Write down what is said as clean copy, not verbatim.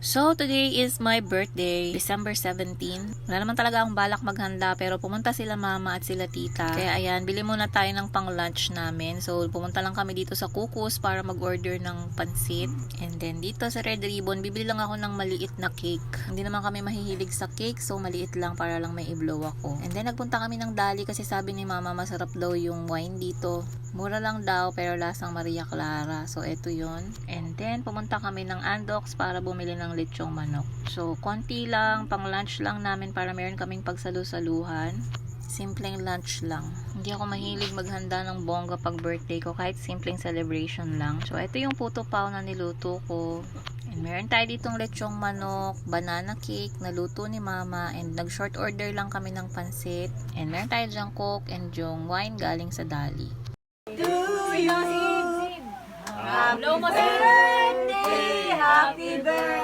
So, today is my birthday, December 17. Wala naman talaga akong balak maghanda pero pumunta sila mama at sila tita. Kaya ayan, bili muna tayo ng pang lunch namin. So, pumunta lang kami dito sa Kukus para mag-order ng pansit. And then dito sa Red Ribbon, bibili lang ako ng maliit na cake. Hindi naman kami mahihilig sa cake, so maliit lang para lang may i-blow ako. And then nagpunta kami ng Dali kasi sabi ni mama masarap daw yung wine dito. Mura lang daw pero lasang Maria Clara. So, eto yun. And then, pumunta kami ng Andox para bumili ng lechong manok. So, konti lang, pang lunch lang namin para meron kaming pagsalu-saluhan. Simpleng lunch lang. Hindi ako mahilig maghanda ng bongga pag birthday ko, kahit simpleng celebration lang. So, ito yung puto pao na niluto ko. And meron tayo ditong lechong manok, banana cake, naluto ni mama, and nag-short order lang kami ng pansit. And meron tayo dyang coke and yung wine galing sa Dali. Happy birthday! Happy birthday!